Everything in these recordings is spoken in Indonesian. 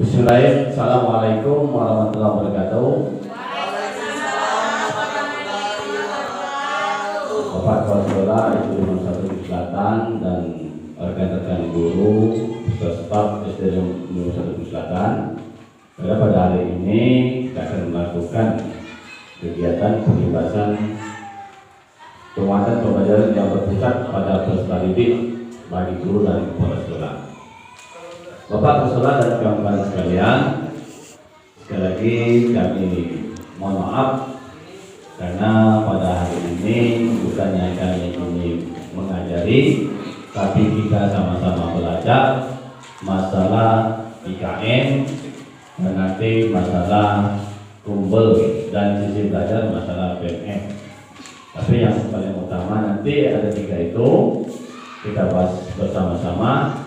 Bismillahirrahmanirrahim. Assalamualaikum warahmatullahi wabarakatuh. Bapak Kepala Sekolah Ibu Nomor 1 Selatan dan rekan-rekan guru serta staf SD Nomor 1 Selatan. Pada hari ini kita akan melakukan kegiatan pembebasan penguatan pembelajaran yang berpusat pada peserta didik bagi guru dan kepala sekolah. Bapak Kepala dan kawan-kawan sekalian, sekali lagi kami mohon maaf karena pada hari ini bukannya kami ini mengajari, tapi kita sama-sama belajar masalah IKM dan nanti masalah kumpul dan sisi belajar masalah PMM. Tapi yang paling utama nanti ada 3 itu kita bahas bersama-sama.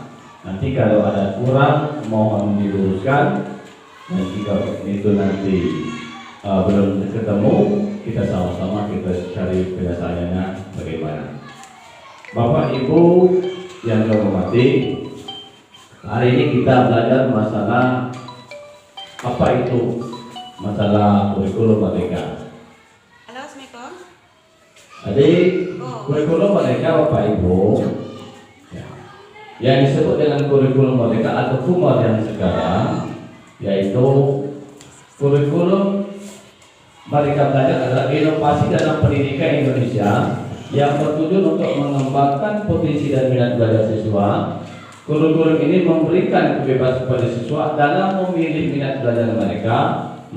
Nanti kalau ada kurang mohon diluruskan, dan jika itu nanti belum ketemu, kita sama-sama kita cari penyelesaiannya bagaimana. Bapak Ibu yang saya hormati, hari ini kita belajar masalah apa itu masalah kurikulum merdeka. Halo, Assalamualaikum. Jadi kurikulum merdeka Bapak Ibu yang disebut dengan kurikulum merdeka atau KUMOD yang sekarang, yaitu kurikulum Merdeka Belajar adalah inovasi dalam pendidikan Indonesia yang bertujuan untuk mengembangkan potensi dan minat belajar siswa. Kurikulum ini memberikan kebebasan kepada siswa dalam memilih minat belajar mereka,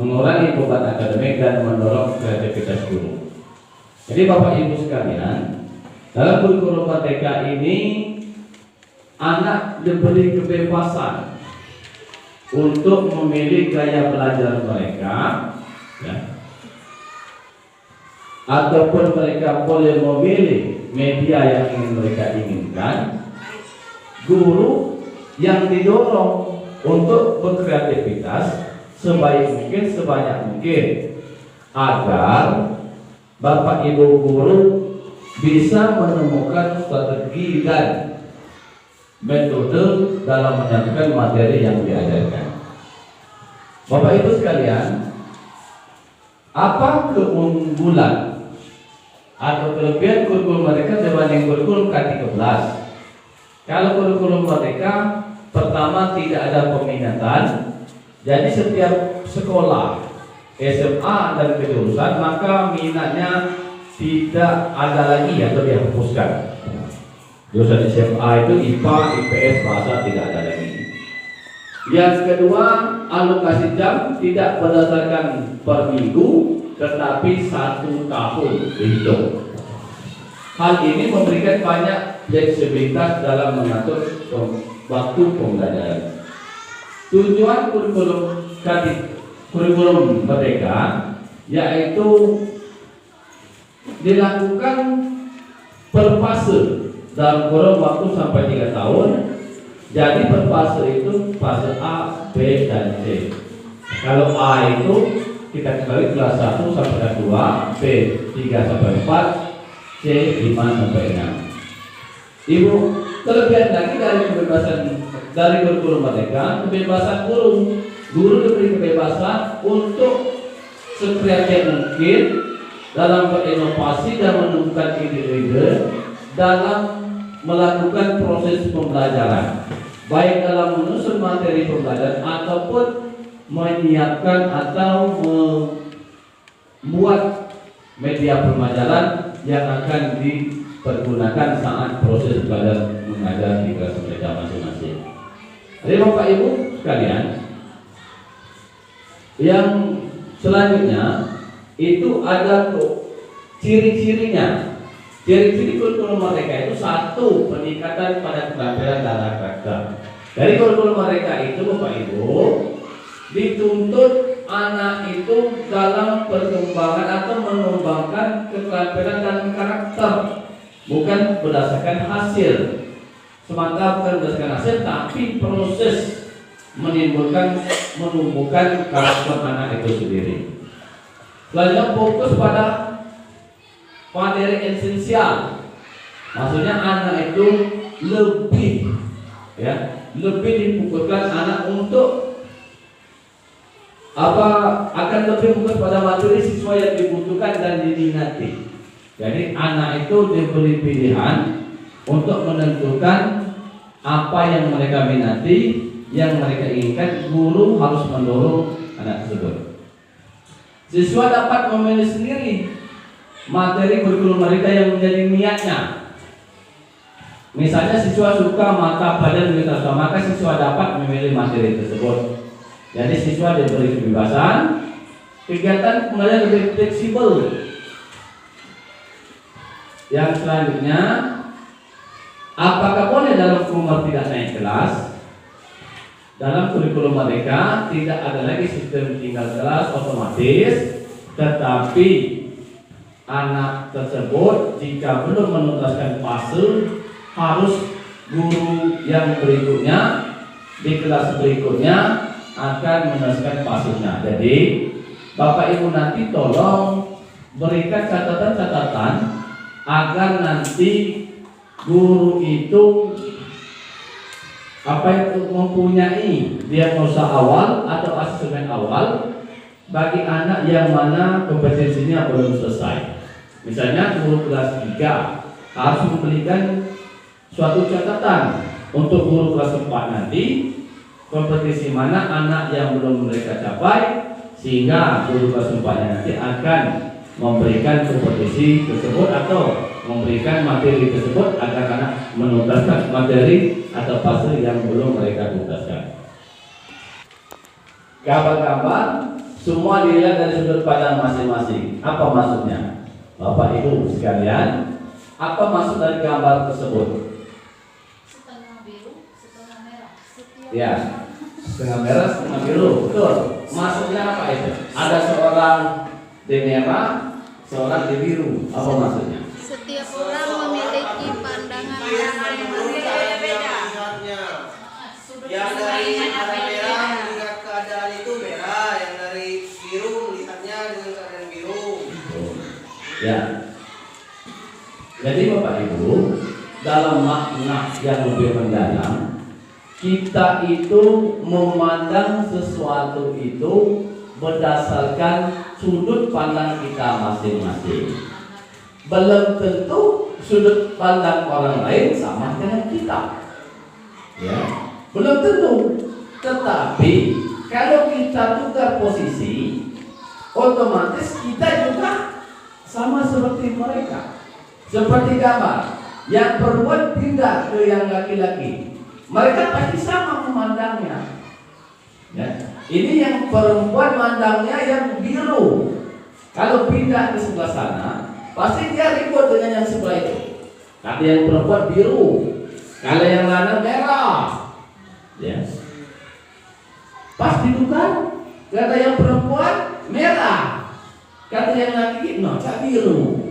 mengurangi beban akademik dan mendorong kreativitas guru. Jadi Bapak Ibu sekalian, dalam kurikulum merdeka ini anak diberi kebebasan untuk memilih gaya belajar mereka, ya, ataupun mereka boleh memilih media yang ingin mereka inginkan. Guru yang didorong untuk berkreativitas sebaik mungkin, sebanyak mungkin, agar Bapak Ibu guru bisa menemukan strategi dan metode dalam menyampaikan materi yang diajarkan. Bapak Ibu sekalian, apa keunggulan atau kelebihan kurikulum mereka dibanding kurikulum K13? Kalau kurikulum merdeka, pertama tidak ada peminatan, jadi setiap sekolah SMA dan kejurusan maka minatnya tidak ada lagi atau dihapuskan. Jurusan SMA itu IPA, IPS, bahasa tidak ada lagi. Yang kedua, alokasi jam tidak berdasarkan per minggu, tetapi 1 tahun dihitung. Hal ini memberikan banyak fleksibilitas dalam mengatur waktu pembelajaran. Tujuan kurikulum merdeka yaitu dilakukan per fase dalam kurun waktu sampai 3 tahun. Jadi per fase itu fase A, B, dan C. Kalau A itu kita kembali kelas 1 sampai 2, B 3 sampai 4, C 5 sampai 6. Ibu, kelebihan lagi dari kebebasan dari kurikulum merdeka, kebebasan guru. Guru diberi kebebasan untuk sekreatif mungkin dalam berinovasi dan menemukan ide-ide dalam melakukan proses pembelajaran, baik dalam menyusun materi pembelajaran ataupun menyiapkan atau membuat media pembelajaran yang akan dipergunakan saat proses belajar mengajar di kelas mereka masing-masing. Jadi Bapak Ibu sekalian, yang selanjutnya itu ada ciri-cirinya. Ciri-ciri kurikulum merdeka itu 1, peningkatan pada keterampilan dan karakter. Dari kurikulum merdeka itu Bapak Ibu dituntut anak itu dalam perkembangan atau mengembangkan keterampilan dan karakter, bukan berdasarkan hasil semata, bukan berdasarkan hasil, tapi proses menumbuhkan karakter anak itu sendiri. Selanjutnya fokus pada materi esensial, maksudnya anak itu lebih difokuskan anak untuk akan lebih fokus pada materi siswa yang dibutuhkan dan diminati. Jadi anak itu diberi pilihan untuk menentukan apa yang mereka minati, yang mereka inginkan. Guru harus mendorong anak tersebut. Siswa dapat memilih sendiri materi kurikulum mereka yang menjadi niatnya. Misalnya siswa suka mata pelajaran wira, maka siswa dapat memilih materi tersebut. Jadi siswa diberi kebebasan, kegiatan pembelajaran lebih fleksibel. Yang selanjutnya, apakah boleh dalam umur tidak naik kelas? Dalam kurikulum mereka tidak ada lagi sistem tinggal kelas otomatis, tetapi anak tersebut jika belum menuntaskan fase, harus guru yang berikutnya di kelas berikutnya akan menuntaskan fasenya. Jadi Bapak Ibu nanti tolong berikan catatan-catatan agar nanti guru itu mempunyai diagnosa awal atau asesmen awal bagi anak yang mana kompetensinya belum selesai. Misalnya guru kelas 3 harus memberikan suatu catatan untuk guru kelas 4 nanti kompetisi mana anak yang belum mereka capai, sehingga guru kelas 4 nanti akan memberikan kompetisi tersebut atau memberikan materi tersebut agar anak menuntaskan materi atau fase yang belum mereka tuntaskan. Gambar-gambar semua dilihat dari sudut pandang masing-masing. Apa maksudnya? Bapak Ibu sekalian, apa maksud dari gambar tersebut? Setengah biru, setengah merah. Ya, setengah merah, setengah biru. Betul. Maksudnya apa itu? Ada seorang di merah, seorang di biru. Apa maksudnya? Setiap orang memiliki pandangan yang berbeda-beda. Yang dari warna merah melihat keadaan itu merah, yang dari biru melihatnya dengan keadaan biru. Ya. Jadi Bapak Ibu, dalam makna yang lebih mendalam, kita itu memandang sesuatu itu berdasarkan sudut pandang kita masing-masing. Belum tentu sudut pandang orang lain sama dengan kita. Ya, belum tentu. Tetapi kalau kita tukar posisi, otomatis kita juga sama seperti mereka. Seperti gambar, yang perempuan pindah ke yang laki-laki, mereka pasti sama memandangnya. Ya. Ini yang perempuan mandangnya yang biru. Kalau pindah ke sebelah sana, pasti dia ribut dengan yang sebelah itu. Kata yang perempuan biru, kalau yang lanang merah. Ya. Pasti bukan. Kata yang perempuan merah, kata yang laki biru.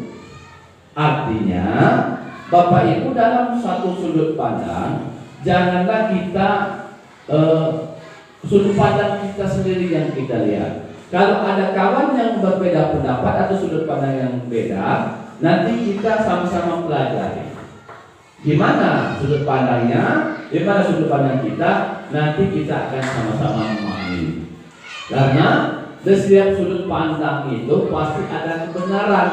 Artinya, Bapak Ibu dalam satu sudut pandang, janganlah kita sudut pandang kita sendiri yang kita lihat. Kalau ada kawan yang berbeda pendapat atau sudut pandang yang beda, nanti kita sama-sama pelajari. Gimana sudut pandangnya, gimana sudut pandang kita, nanti kita akan sama-sama memahami. Karena di setiap sudut pandang itu pasti ada kebenaran.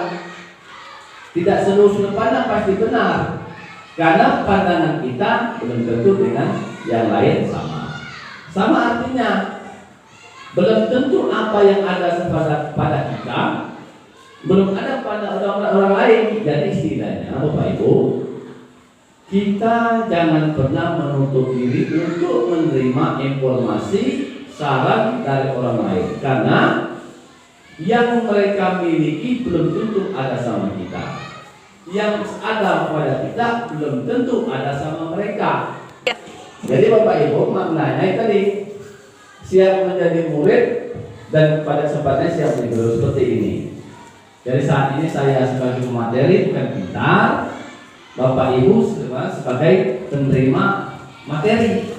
Tidak seluruh sudut pandang pasti benar, karena pandangan kita belum tentu dengan yang lain sama. Sama artinya, belum tentu apa yang ada pada kita belum ada pada orang lain. Jadi istilahnya Bapak Ibu, kita jangan pernah menutup diri untuk menerima informasi, saran dari orang lain, karena yang mereka miliki belum tentu ada sama kita. Yang ada pada kita belum tentu ada sama mereka. Jadi Bapak Ibu, maknanya tadi siap menjadi murid dan pada kesempatan siap menjadi guru seperti ini. Jadi saat ini saya sebagai pemateri bukan pintar, Bapak Ibu sebagai penerima materi.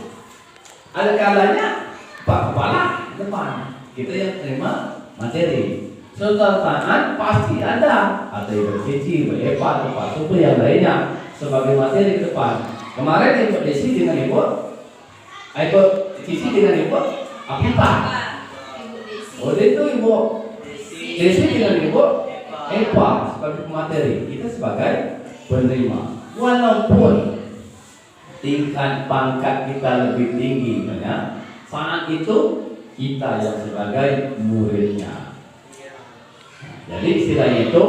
Ada kalanya Pak Kepala depan, kita yang terima materi. Saudara tangan pasti ada Ibu Cici, Ibu Eva, atau Pak Supu yang lainnya sebagai materi ke depan. Kemarin Ibu Desi dengan Ibu Cici dengan Ibu Apipa. Oh, itu Ibu Desi dengan Ibu Eva sebagai pemateri, kita sebagai penerima. Walaupun tingkat pangkat kita lebih tinggi, ya, saat itu kita yang sebagai muridnya. Jadi istilahnya itu,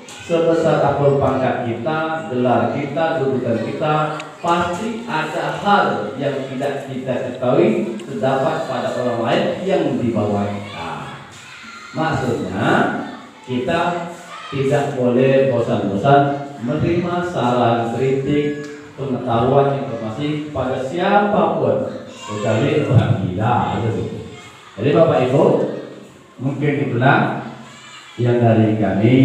sebesar apapun pangkat kita, gelar kita, dudukan kita, pasti ada hal yang tidak kita ketahui terdapat pada orang lain yang di bawah kita. Maksudnya kita tidak boleh bosan-bosan menerima saran, kritik, pengetahuan, informasi pada siapapun, kecuali orang gila. Jadi Bapak Ibu, mungkin itulah yang dari kami.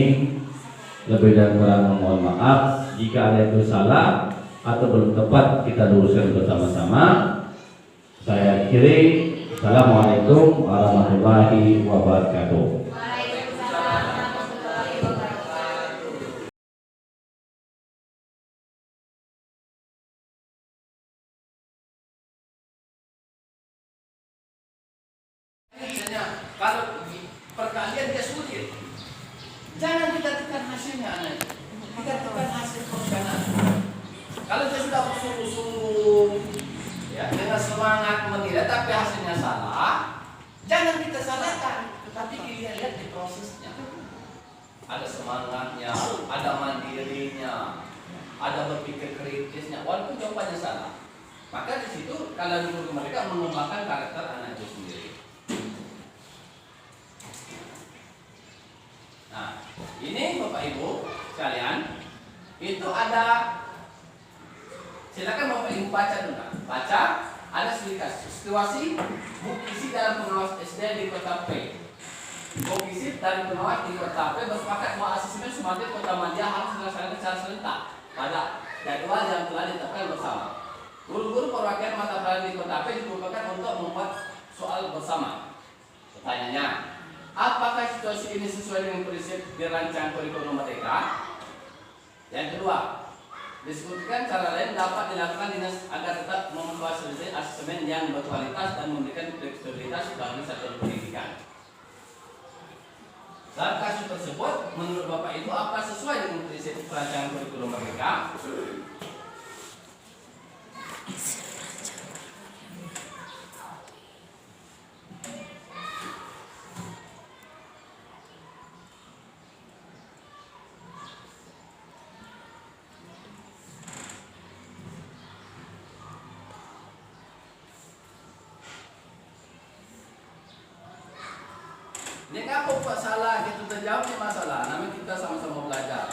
Lebih dan kurang mohon maaf jika ada itu salah atau belum tepat, kita luruskan bersama-sama. Saya akhiri. Assalamualaikum warahmatullahi wabarakatuh. Waalaikumsalam warahmatullahi wabarakatuh. Misalnya kalau perkalian dia sulit, jangan kita tekan hasilnya, anak. Kita tekan hasil perencanaan. Kalau dia sudah bersungguh-sungguh, ya, dengan semangat menilai, tapi hasilnya salah, jangan kita salahkan, tetapi dilihat di prosesnya. Ada semangatnya, ada mandirinya, ada berpikir kritisnya, walaupun jawabannya salah. Maka di situ kalau dulu mereka mengembangkan karakter anak itu sendiri. Nah, ini Bapak Ibu sekalian, itu ada, silakan Bapak Ibu baca dulu. Baca, ada situasi Bukisi dalam pengawas SD di Kota P. Bukisi dari pengawas di Kota P bersepakat bahwa asesmen Sumatera Kota Madia harus dilaksanakan secara serentak pada jadwal yang telah ditetapkan bersama. Guru-guru perwakilan mata pelajaran di Kota P diperlukan untuk membuat soal bersama. Pertanyaannya, apakah situasi ini sesuai dengan prinsip dirancang kurikulum Merdeka? Yang kedua, disebutkan cara lain dapat dilakukan dinas agar tetap memfasilitasi asesmen yang berkualitas dan memberikan fleksibilitas bagi satuan pendidikan. Dalam kasus tersebut, menurut Bapak Ibu, apa sesuai dengan prinsip perancangan kurikulum Merdeka? Ini apa buat salah, kita terjawab ni masalah, namanya kita sama-sama belajar.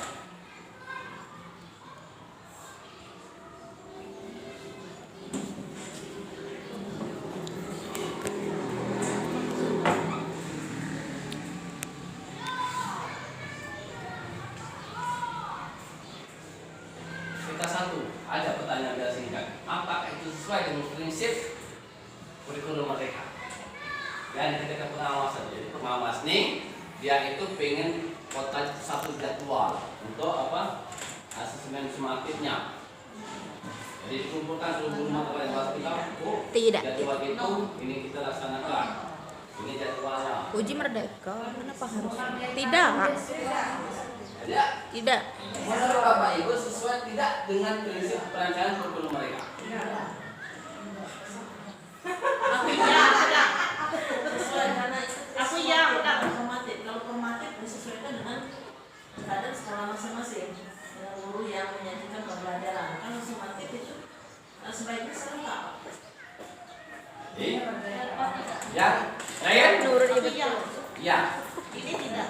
Kita satu, ada pertanyaan biasa singkat. Apakah itu sesuai dengan prinsip kurikulum Merdeka? Dan ketika pengawasan, jadi pengawas nih dia itu pengen kota satu jadwal untuk apa asesmen sumatifnya. Jadi dikumpulkan seluruh materi yang kita, Tidak. jadwal itu ini kita laksanakan. Ini jadwalnya. Uji Merdeka, kenapa harus? Tidak. Tidak. Tidak. Menurut Bapak Ibu sesuai tidak dengan prinsip perancangan kurikulum Merdeka? Aku ya, enggak formatif. Kalau formatif disesuaikan dengan kadar sekolah masing-masing dengan guru yang menyajikan pembelajaran. Kalau formatif itu sebaiknya serentak. Yang lain? Menurut Tapi Ibu. yang Ya. ini tidak.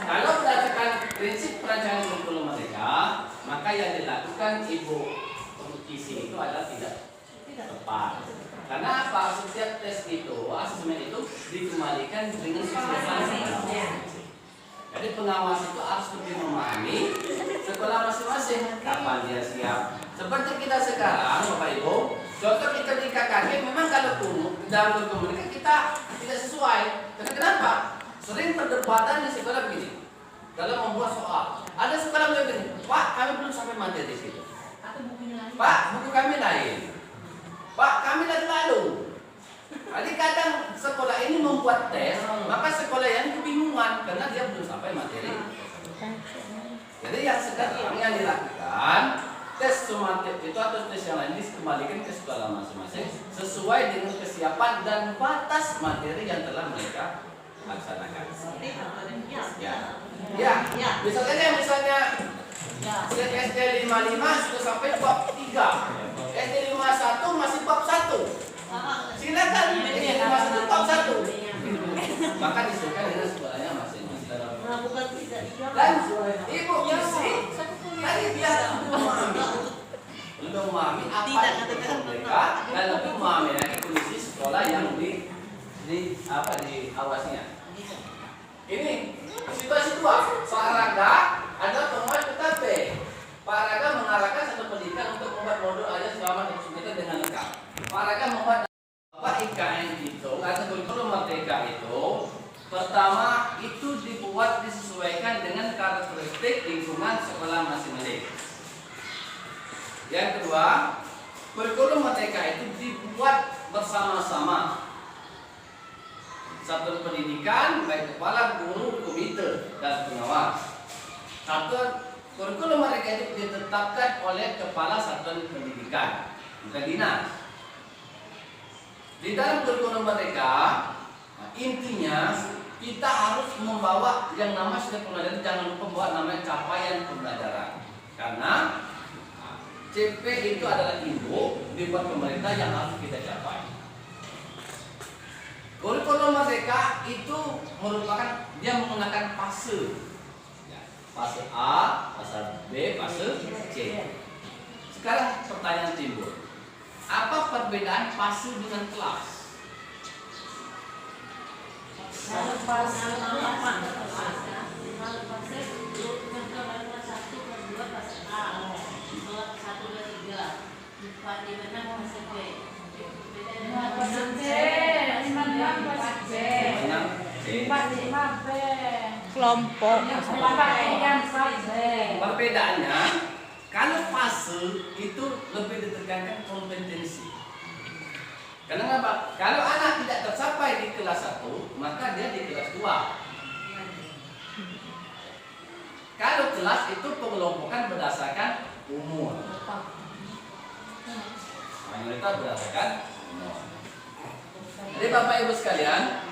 Kalau berdasarkan prinsip perancangan kurikulum Merdeka, maka yang dilakukan Ibu Kisi itu adalah tidak tepat. Karena apa? Setiap tes itu, asesmen itu dikembalikan dengan sesuai. Jadi pengawas itu harus lebih memahami sekolah masing-masing kapan dia siap. Seperti kita sekarang, Bapak Ibu, contoh kita di KKG memang kalau dalam berkomunikasi kita tidak sesuai. Tapi kenapa? Sering perdebatan di sekolah begini. Dalam membuat soal, ada sekolah yang begini, Pak, kami belum sampai materi di situ. Pak, buku kami lain. Pak, kami lalu. Jadi kadang sekolah ini membuat tes, maka sekolah yang kebingungan karena dia belum sampai materi. Jadi yang sekarang yang dilakukan tes sumatif itu atau tes yang lain dikembalikan ke sekolah masing-masing sesuai dengan kesiapan dan batas materi yang telah mereka laksanakan. Ya. Misalnya sejak SD 55 sudah sampai bab 3, SD 51 masih bab 1. Silakan SD 51 bab 1. Maka disesuaikan dengan sekolahnya masing-masing. Dan ibu isi tadi biar belum memahami apa itu mereka dan lebih memahami lagi kondisi sekolah yang diawasinya. Ini situasi 2. Olahraga ada penguat UKP. Pak Raga mengarahkan satu pendidikan untuk membuat modul aja selama 100 meter dengan lengkap. Pak Raga membuat IKN itu atau kurikulum merdeka itu pertama itu disesuaikan dengan karakteristik lingkungan sekolah masing-masing. Yang kedua, kurikulum merdeka itu dibuat bersama-sama. Satuan pendidikan, baik kepala, guru, komite, dan pengawas. Satuan kurikulum merdeka itu ditetapkan oleh kepala satuan pendidikan, bukan dinas. Di dalam kurikulum merdeka, intinya kita harus membawa yang nama sudah pembelajaran, jangan lupa bawa namanya capaian pembelajaran. Karena CP itu adalah induk dibuat pemerintah yang harus kita capai. Kurikulum merdeka itu merupakan dia menggunakan fase. Fase A, fase B, fase C. Sekarang pertanyaan timbul. Apa perbedaan fase dengan kelas? Kalau fase 8 fase A, 1, 2, 3, 4, 5, 6 fase B. Kelompok. Perbedaannya, kalau fase itu lebih ditekankan kompetensi. Karena apa? Kalau anak tidak tercapai di kelas 1, maka dia di kelas 2. Kalau kelas itu pengelompokan berdasarkan umur. Mayoritas berdasarkan umur. Jadi Bapak Ibu sekalian,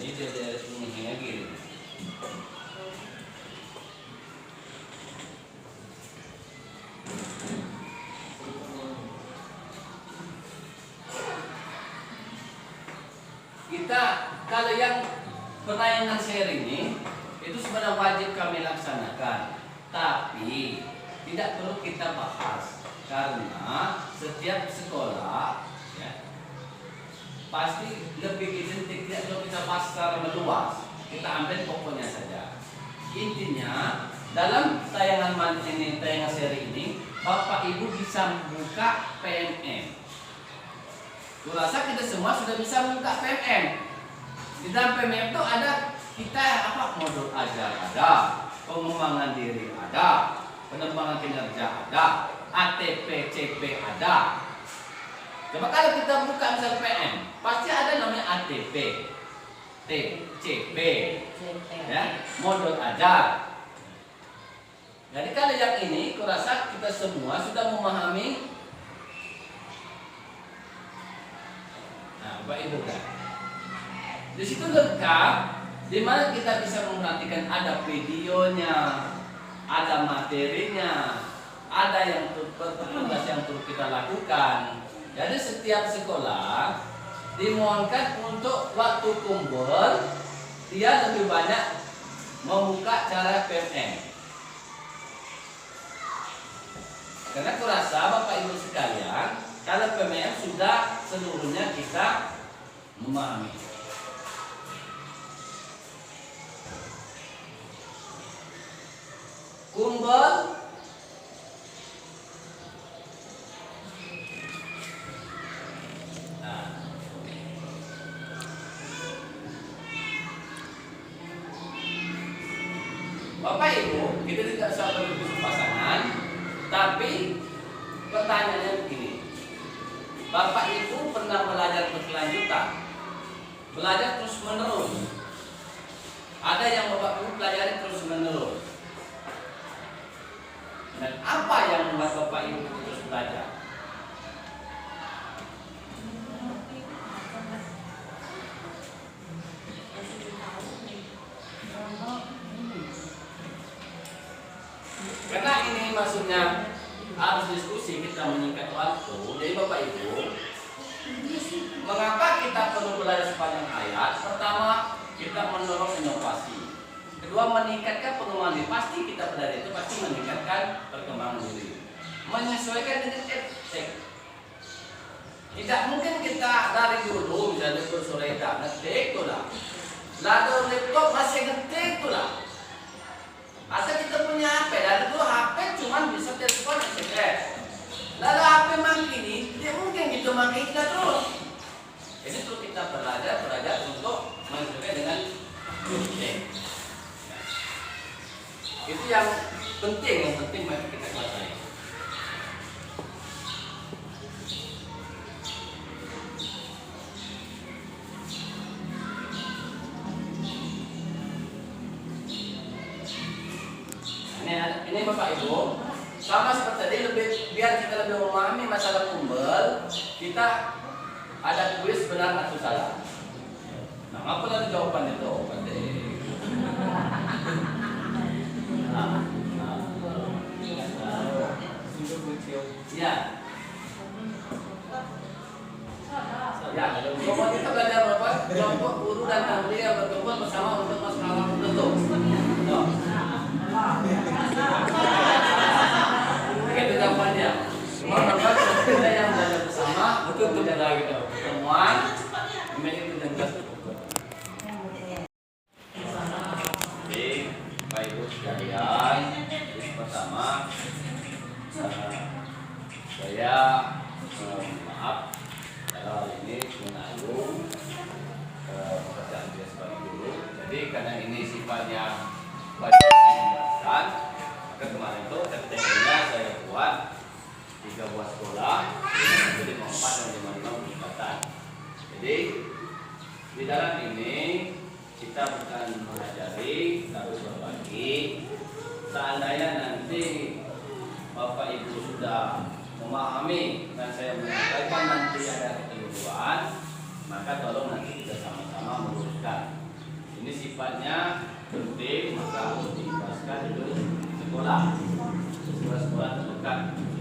ini dia ini lagi. Kita kalau yang penayangan seri ini itu sebenarnya wajib kami laksanakan, tapi tidak perlu kita bahas karena setiap sekolah ya, pasti lebih identik, tidak perlu kita bahas secara meluas. Kita ambil pokoknya saja. Intinya dalam tayangan seri ini Bapak Ibu bisa buka PMM. Kurasa kita semua sudah bisa membuka PMM. Di dalam PMM itu ada kita modul ajar ada, pengembangan diri ada, pengembangan kinerja ada, ATP, CP ada. Coba kalau kita buka misal PMM, pasti ada namanya ATP, CP, ya, modul ajar. Jadi kalau yang ini, kurasa kita semua sudah memahami. Nah, Bapak Ibu kan, di situ lengkap, di mana kita bisa memperhatikan ada videonya, ada materinya, ada yang tugas yang perlu kita lakukan. Jadi setiap sekolah dimohonkan untuk waktu kumpul dia lebih banyak membuka cara PMM. Karena kurasa Bapak Ibu sekalian, kalau PMM sudah seluruhnya kita memahami. Kumpul Bapak Ibu, kita tidak usah berdiskusi pasangan, tapi pertanyaannya begini. Bapak Ibu pernah belajar berkelanjutan, belajar terus menerus. Ada yang Bapak Ibu pelajari terus menerus. Dan apa yang membuat Bapak Ibu terus belajar? Karena ini maksudnya harus diskusi, kita menyingkat waktu. Jadi Bapak Ibu, mengapa kita perlu belajar sepanjang ayat? Pertama, kita mendorong inovasi. Kedua, meningkatkan pengembangan diri. Pasti kita belajar itu pasti meningkatkan perkembangan diri. Menyesuaikan dengan etik. Tidak mungkin kita dari dulu misalnya bersoreka ngetik tuh lah. Lalu laptop masih ngetik tuh lah. Atau kita punya HP, dari dulu HP cuma bisa telepon SMS. Lalu HP makin tidak mungkin gitu makin kita terus. Jadi terus kita belajar untuk menyesuaikan dengan etik. Itu yang penting bagi kita pelajari. Ini Bapak Ibu, sama seperti tadi, biar kita lebih memahami masalah kumbel, kita ada kuis benar atau salah. Nah, apa nanti jawaban itu? Ya. Ya, kelompok kita belajar berapa? Kelompok guru dan ahli yang berkumpul bersama untuk masalah tertentu. Itu jawabannya. Semua tempat kita yang belajar bersama untuk menjaga pertemuan memiliki tugas cukup. Jadi, Bapak Ibu sekalian, pertama saya maaf kalau hal ini menanggung pekerjaan dia sebagai guru. Jadi karena ini sifatnya wajib dijelaskan, maka kemarin itu RTP-nya saya buat 3 buah sekolah, jadi 4 dan 5 peningkatan. Jadi di dalam ini kita bukan mengajari, tapi berbagi. Seandainya nanti Bapak Ibu sudah memahami dan saya menyampaikan nanti ada kekeliruan, maka tolong nanti kita sama-sama meluruskan. Ini sifatnya penting, maka harus dibahaskan itu sekolah terdekat.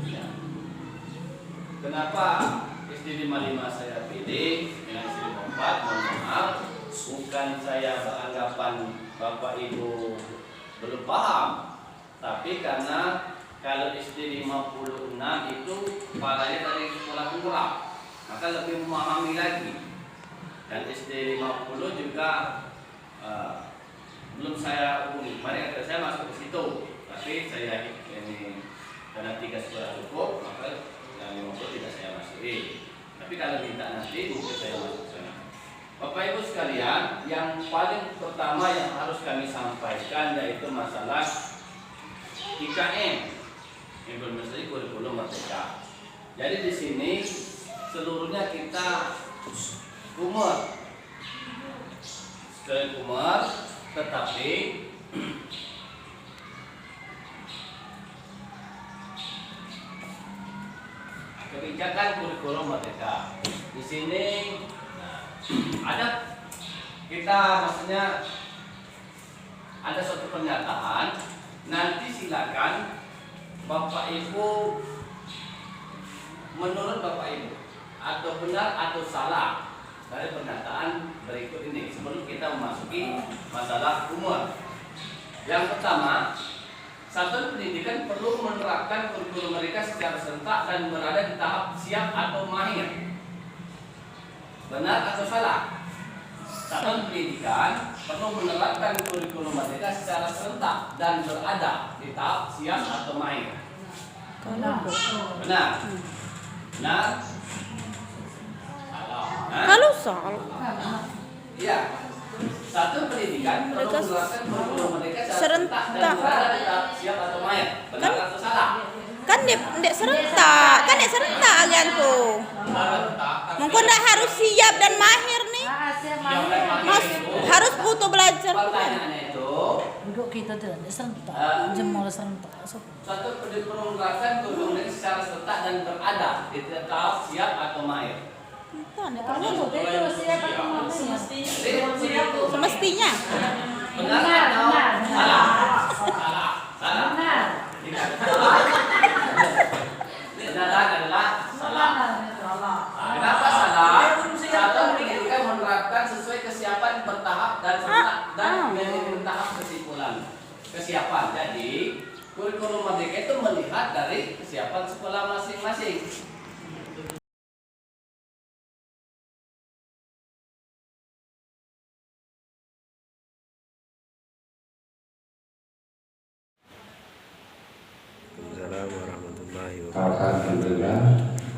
Ya. Kenapa SD 55 saya pilih dengan SD 54? Mohon maaf, bukan saya beranggapan Bapak Ibu belum paham, tapi karena kalau SD 56 itu kepalanya dari sekolah kurang, maka lebih memahami lagi. Dan SD 50 juga belum saya hubungi. Kemarin ada saya masuk ke situ, tapi saya ini karena 3 sekolah cukup, maka yang 50 tidak saya masuki. Tapi kalau minta nanti mungkin saya masuk ke sana. Bapak Ibu sekalian, yang paling pertama yang harus kami sampaikan yaitu masalah IKM, implementasi kurikulum merdeka. Jadi di sini seluruhnya kita kumur, tetapi kebijakan kurikulum merdeka. Di sini ada kita maksudnya ada suatu pernyataan. Nanti silakan Bapak Ibu menurut Bapak Ibu atau benar atau salah dari pernyataan berikut ini sebelum kita memasuki masalah umur. Yang pertama, satuan pendidikan perlu menerapkan kurikulum mereka secara serentak dan berada di tahap siap atau mahir. Benar atau salah? Satuan pendidikan perlu menerapkan kurikulum mereka secara serentak dan berada di tahap siap atau mahir. Benar. Benar. Benar. Kalau salah. Iya. Satuan pendidikan perlu menerapkan kurikulum mereka secara serentak. dan berada tetap siap atau mayat. Benar atau salah? Kan dek serentak, kan dek serentak kan tuh. Mungkin ndak harus siap dan mahir nih. Harus butuh belajar. Pertanyaannya itu, Duduk kita tuh serentak, jemur serentak. suatu diperlukan tudung ini secara serentak dan berada di tetap siap atau mahir. Kan dek perlu. Semestinya Semestinya. Benar atau salah? Salah. Salah. Benar adalah salah. Kenapa salah? Satu, kita menerapkan sesuai kesiapan bertahap dan serentak dan dengan tahap kesimpulan kesiapan. Jadi kurikulum merdeka itu melihat dari kesiapan sekolah masing-masing. Alhamdulillah,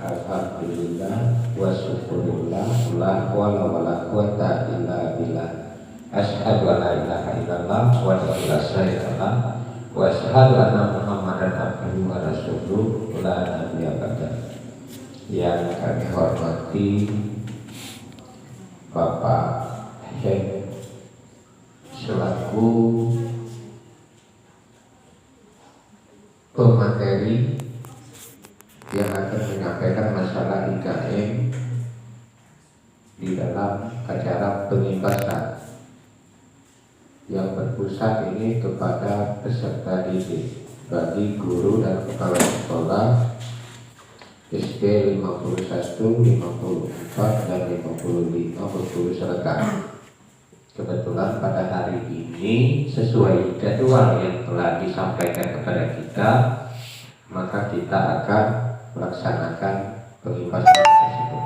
alhamdulillah, wa syukurillah, la hawla wa la quwata illa billah. Asyhadu an la ilaha illallah wa la syarika lah, wa asyhadu anna Muhammadan abduhu wa rasuluh, la nabiyya ba'dah. Yang kami hormati Bapak Syekh selaku pemateri yang akan menyampaikan masalah IKM di dalam acara pengibasan yang berpusat ini kepada peserta didik bagi guru dan kepala sekolah SD 51, 54, dan 55 berguru serta. Kebetulan pada hari ini sesuai jadwal yang telah disampaikan kepada kita, maka kita akan melaksanakan pengibasan tersebut.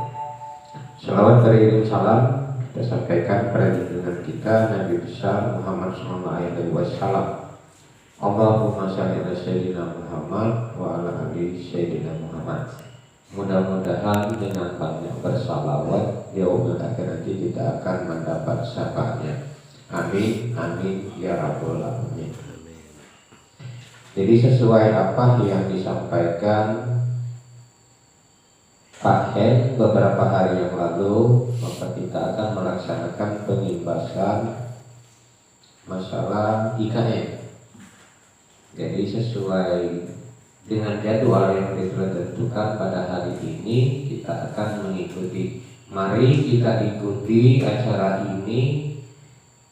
Salawat beriring salam kita sampaikan pada junjungan kita Nabi besar Muhammad SAW. Allahumma shalli ala sayyidina Muhammad wa ala ali sayyidina Muhammad. Mudah-mudahan dengan banyak bersalawat yaumul akhir nanti kita akan mendapat syafaatnya. Amin, amin ya rabbal alamin. Jadi sesuai apa yang disampaikan Pak Hen beberapa hari yang lalu, maka kita akan melaksanakan pengibasan masalah IKM. Jadi sesuai dengan jadwal yang telah ditentukan pada hari ini, kita akan mengikuti. Mari kita ikuti acara ini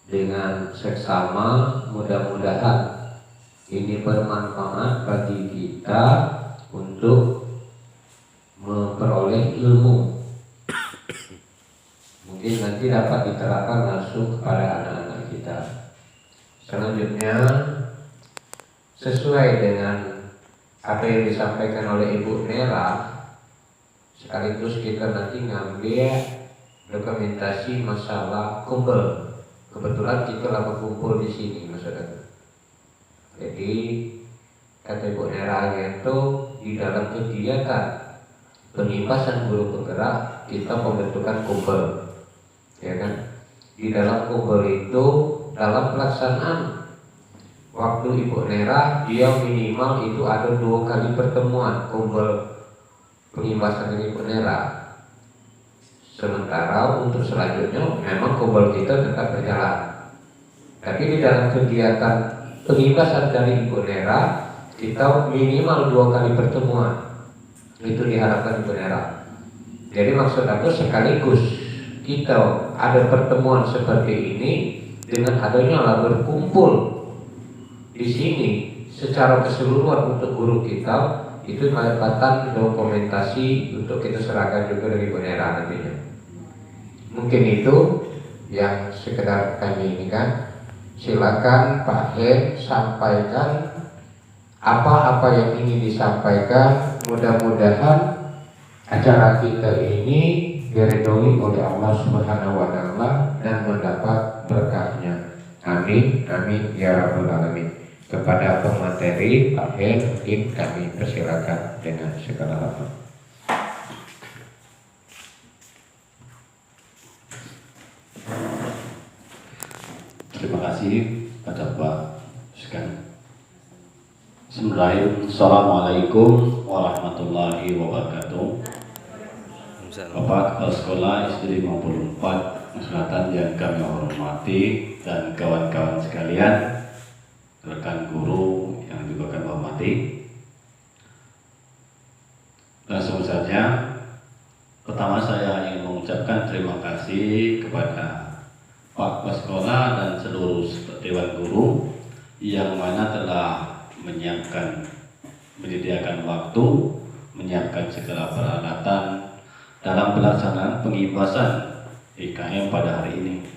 dengan seksama. Mudah-mudahan ini bermanfaat bagi kita untuk memperoleh ilmu. Mungkin nanti dapat diterapkan langsung kepada anak-anak kita. Selanjutnya, sesuai dengan apa yang disampaikan oleh Ibu Nera, sekaligus kita nanti ngambil dokumentasi masalah kumpul. Kebetulan kita lagi kumpul di sini, maksudnya. Jadi kata Ibu Nera itu di dalam kegiatan pengibasan guru penggerak kita membentukkan kumpul, ya kan? Di dalam kumpul itu dalam pelaksanaan waktu Ibu Nera dia minimal itu ada 2 kali pertemuan kumpul pengibasan dengan Ibu Nera. Sementara untuk selanjutnya memang kumpul kita tetap berjalan. Tapi di dalam kegiatan pengibasan dari Ibu Nera kita minimal 2 kali pertemuan. Itu diharapkan Ibu Nera. Jadi maksud aku sekaligus kita ada pertemuan seperti ini dengan adanya lah berkumpul di sini secara keseluruhan untuk guru kita, itu mendapatkan dokumentasi untuk kita serahkan juga dari Ibu Nera nantinya. Mungkin itu yang sekedar kami ini kan. Silakan Pak Hen sampaikan apa-apa yang ingin disampaikan. Mudah-mudahan acara kita ini diridhoi oleh Allah Subhanahu wa taala dan mendapat berkahnya. Amin, amin ya rabbal alamin. Kepada pemateri Pak Hen mungkin kami persilakan dengan segala hormat. Terima kasih pada Pak Bismillahirrahmanirrahim. Assalamualaikum warahmatullahi wabarakatuh. Bapak Kepala Sekolah SD 54 Selatan yang kami hormati dan kawan-kawan sekalian, rekan guru yang juga kami hormati. Langsung saja, pertama saya ingin mengucapkan terima kasih kepada Pak Kepala Sekolah dan seluruh Dewan Guru yang mana telah menyediakan waktu, menyiapkan segala peralatan dalam pelaksanaan pengibasan IKM pada hari ini.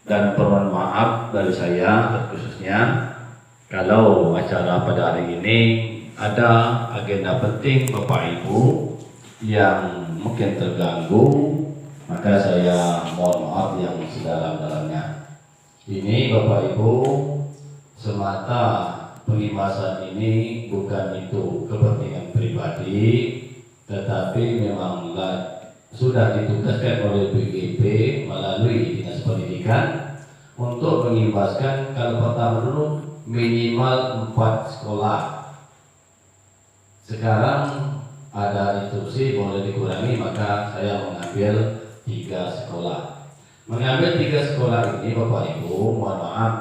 Dan permohonan maaf dari saya terkhususnya kalau acara pada hari ini ada agenda penting Bapak Ibu yang mungkin terganggu, maka saya mohon maaf yang sedalam-dalamnya. Ini Bapak Ibu, semata pengibasan ini bukan itu kepentingan pribadi, tetapi memang sudah ditugaskan oleh BGP melalui Dinas Pendidikan untuk mengibaskan, kalau pertama dulu minimal 4 sekolah. Sekarang ada instruksi boleh dikurangi, maka saya mengambil 3 sekolah. Mengambil 3 sekolah ini Bapak Ibu, mohon maaf,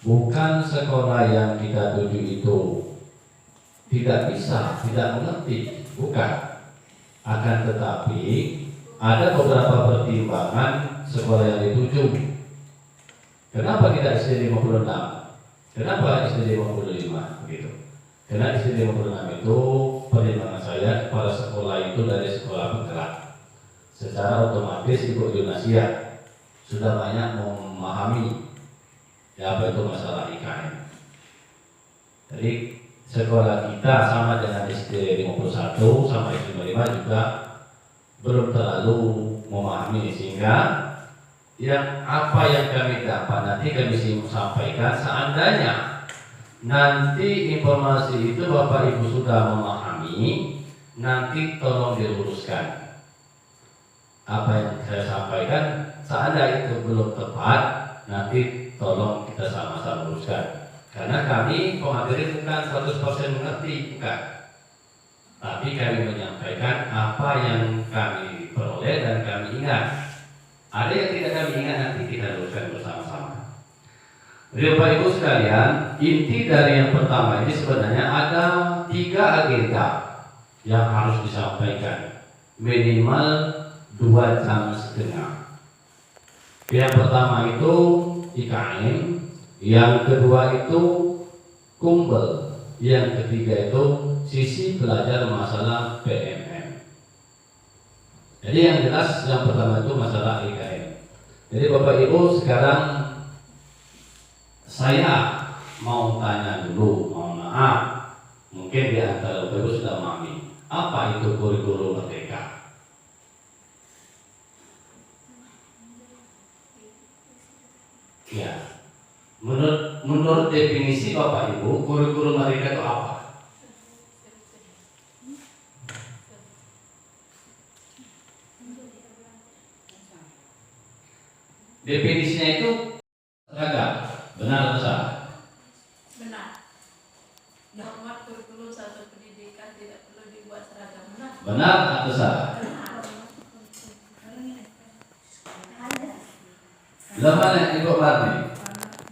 bukan sekolah yang kita tuju itu tidak bisa, tidak mengerti, bukan. Akan tetapi ada beberapa pertimbangan sekolah yang dituju. Kenapa kita SD 56? Kenapa SD 55? Begitu. Karena SD 56 itu pertimbangan saya, kepala sekolah itu dari sekolah bergerak. Secara otomatis Ibu Yunasia sudah banyak memahami apa itu masalah IKM. Jadi sekolah kita sama dengan SD 51 sama SD 55 juga belum terlalu memahami, sehingga yang apa yang kami dapat nanti kami sampaikan. Seandainya nanti informasi itu Bapak Ibu sudah memahami, nanti tolong diluruskan. Apa yang saya sampaikan, seandainya itu belum tepat, nanti tolong kita sama-sama luruskan. Karena kami pemateri bukan 100% mengerti, bukan. Tapi kami menyampaikan apa yang kami peroleh dan kami ingat. Ada yang tidak kami ingat, nanti kita luruskan bersama-sama. Jadi Bapak Ibu sekalian, inti dari yang pertama ini sebenarnya ada 3 agenda yang harus disampaikan. Minimal 2,5 jam. Yang pertama itu IKM, yang kedua itu kumpul, yang ketiga itu sisi belajar masalah PMM. Jadi yang jelas yang pertama itu masalah IKM. Jadi Bapak Ibu sekarang saya mau tanya dulu, mohon maaf, mungkin di antara Bapak Ibu sudah memahami apa itu kurikulum merdeka. Ya, menurut definisi Bapak Ibu, kurikulum merdeka itu apa? Definisinya itu seragam, benar atau salah? Benar. Norma kurikulum satu pendidikan tidak perlu dibuat seragam. Benar atau salah? Lemana Ibu Marni?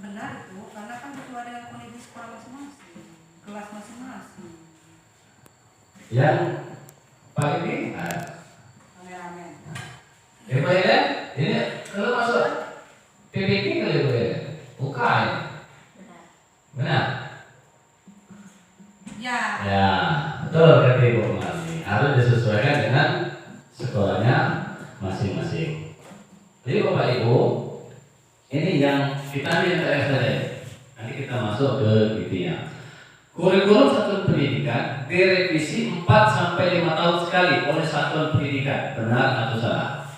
Benar itu, karena kan sesuai dengan kondisi sekolah masing-masing, kelas masing-masing. Yang Pak ini? Amin. Pak ya? Ini kalau masuk PBK kali Bu ya? UKM. Benar? Ya. Ya, betul kata Ibu Marni. Harus disesuaikan dengan sekolahnya masing-masing. Jadi Bapak Ibu, ini yang kita ambil tadi. Nanti kita masuk ke intinya. Kurikulum satuan pendidikan direvisi 4 sampai 5 tahun sekali oleh satuan pendidikan. Benar atau salah?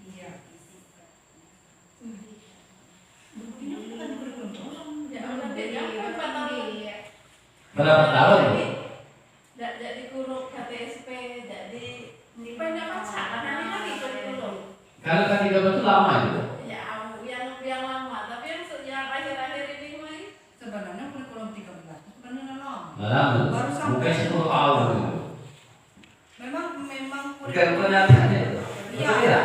Iya. Berapa tahun? Jadi guru KTSP, jadi ini banyak macam lagi kurikulum. Kalau K13 itu lama itu. Ya, yang lama, tapi yang akhir-akhir ini Lama. Baru sampai. Mungkin 10 tahun. Memang Bukan penyampaiannya. Iya. Betul ya?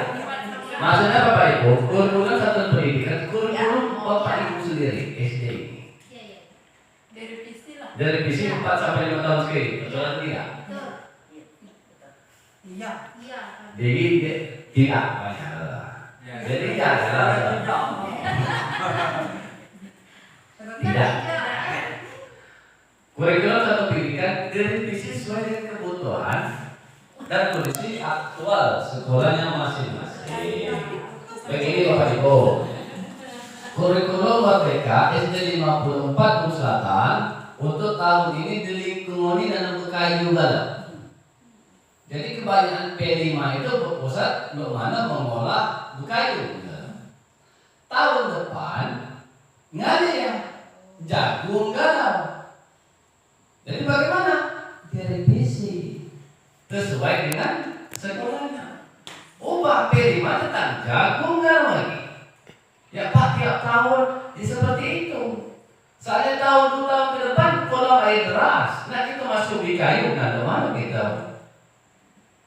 Maksudnya Bapak Ibu, kurikulum satuan pendidikan, kurikulum Bapak Ibu sendiri SD ini. Dari visi 4 sampai 5 tahun sekali, betul atau tidak? Iya. Jadi tidak banyak. Jadi tidak. Kurikulum satuan pendidikan direvisi sesuai dengan kebutuhan dan kondisi aktual sekolahnya masing-masing. Begini Bapak Ibu, kurikulum Merdeka SD 54 Bung Selatan untuk tahun ini dilingkungi dan Bekayu Galau. Jadi kebanyakan P5 itu berpusat untuk mana mengolah Bekayu. Tahun depan nggak ada ya jagung galau. Jadi bagaimana? Direvisi sesuai dengan sekolahnya. Ubah P5 tentang jagung galau lagi. Ya Pak, tiap tahun seperti itu. Saya tahun 2 tahun ke depan kalau air deras, nah kita masuk di kayu, nah mana kita?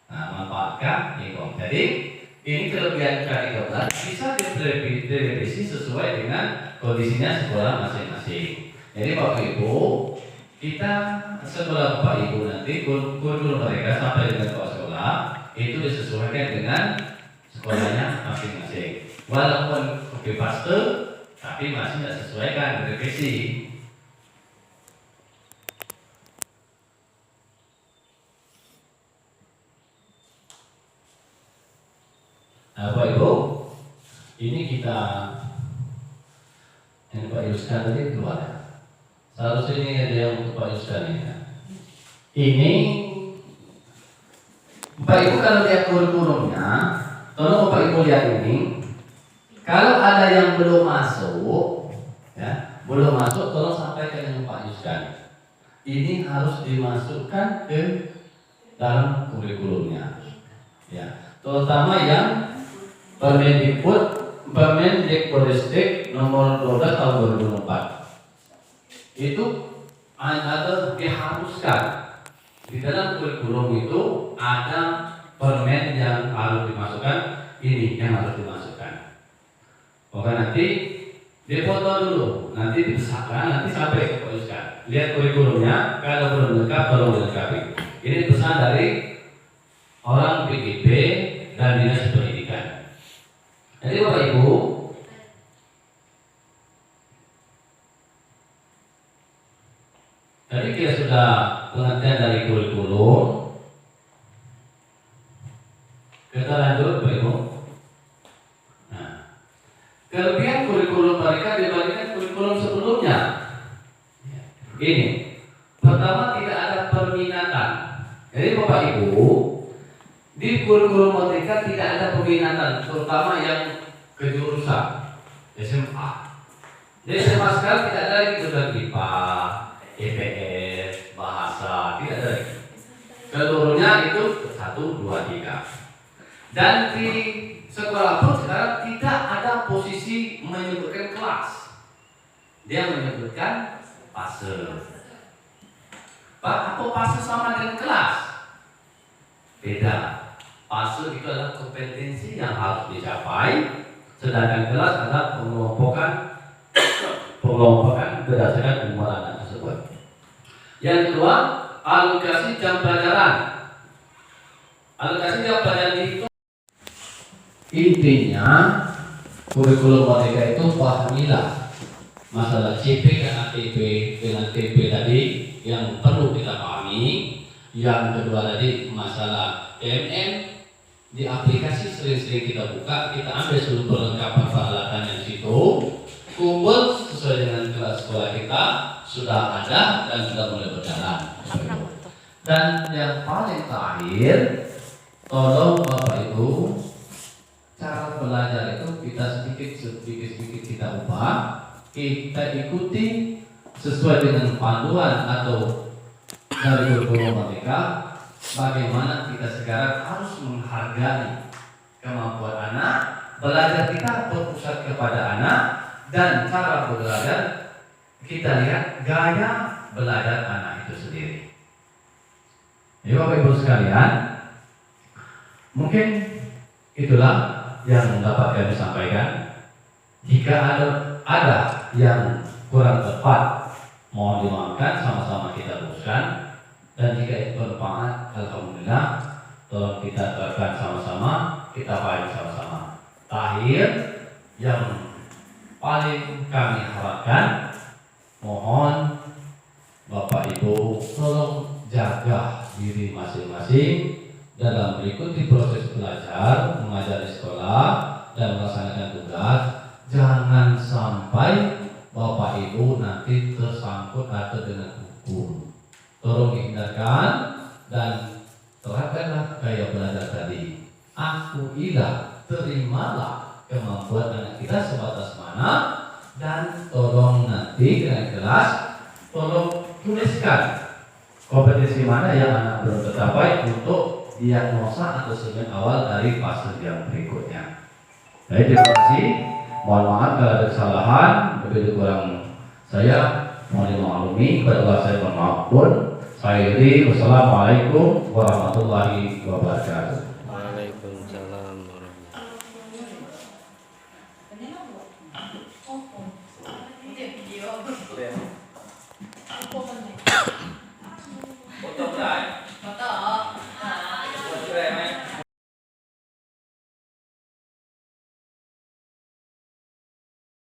Nah manfaatkan ikon. Jadi ini kelebihan K13 bisa direvisi sesuai dengan kondisinya sekolah masing-masing. Jadi Bapak Ibu, kita sekolah Bapak Ibu nanti kurikulum mereka sampai dengan kepala sekolah itu disesuaikan dengan sekolahnya masing-masing. Walaupun copy paste, tapi masih tidak sesuaikan revisi. Nah, Bapak Ibu, ini kita yang Pak Yuskan tadi keluar. Seharusnya ini ada yang untuk Pak Yuskan ini. Ini Bapak Ibu kalau lihat kurikulumnya, tolong Bapak Ibu lihat ini. Kalau ada yang belum masuk, ya, belum masuk, tolong sampaikan dengan Pak Yuskan. Ini harus dimasukkan ke dalam kurikulumnya, ya, terutama yang Permendikbudristek nomor 12 tahun 2004. Itu ada diharuskan di dalam kurikulum itu ada permen yang harus dimasukkan, ini yang harus dimasukkan. Oke, nanti dipoto dulu, nanti dibesarkan, nanti sampai ke Pak Yuskan. Lihat kurikulumnya, kalau belum lengkap tolong dilengkapi. Ini pesan dari orang PGP dan Dinas Pendidikan. Jadi Bapak Ibu, tadi kita sudah pengertian dari kurikulum. Kita lanjut Bapak Ibu. Kelebihan kurikulum mereka dibandingkan kurikulum sebelumnya. Ini, pertama tidak ada perminatan. Jadi Bapak Ibu, di kurikulum mereka tidak ada peminatan, terutama yang kejurusan SMA. Jadi SMA sekarang tidak ada lagi jurusan IPA, IPS, bahasa, tidak ada lagi. Seluruhnya itu 1, 2, 3. Dan di sekolah pun sekarang tidak ada posisi menyebutkan kelas. Dia menyebutkan fase. Pak, apa fase sama dengan kelas? Beda. Fase itu adalah kompetensi yang harus dicapai, sedangkan kelas adalah pengelompokan berdasarkan umur anak tersebut. Yang kedua, alokasi jam pelajaran. Alokasi jam pelajaran itu intinya kurikulum mereka itu pahamilah masalah CP dan ATP dengan TP tadi yang perlu kita pahami. Yang kedua tadi masalah TMM di aplikasi sering-sering kita buka, kita ambil seluruh perlengkapan peralatan yang situ, kumpul sesuai dengan kelas sekolah kita sudah ada dan sudah mulai berjalan. Dan yang paling terakhir, tolong Bapak Ibu, cara belajar itu kita sedikit kita ubah, kita ikuti sesuai dengan panduan atau dari kurikulum mereka. Bagaimana kita sekarang harus menghargai kemampuan anak, belajar kita berpusat kepada anak, dan cara belajar kita lihat gaya belajar anak itu sendiri. Jadi Bapak Ibu sekalian, mungkin itulah yang dapat kami sampaikan. Jika ada yang kurang tepat, mohon dimaafkan, sama-sama kita luruskan. Dan jika itu bermanfaat, alhamdulillah, tolong kita terapkan sama-sama, kita pahami sama-sama. Terakhir, yang paling kami harapkan, mohon Bapak Ibu tolong jaga diri masing-masing dalam mengikuti proses belajar, mengajar di sekolah, dan melaksanakan tugas. Jangan sampai Bapak Ibu nanti tersangkut atau dengan hukum. Tolong dihindarkan dan terapkanlah gaya belajar tadi. Akuilah, terimalah kemampuan anak kita sebatas mana, dan tolong nanti dengan kelas tolong tuliskan kompetensi mana yang anak belum tercapai untuk diagnosa atau segmen awal dari fase yang berikutnya. Baik, terima kasih. Mohon maaf kalau ada kesalahan, begitu kurang saya mohon dimaklumi. Kepada Allah saya mohon maaf pun. Saya Wassalamualaikum warahmatullahi wabarakatuh.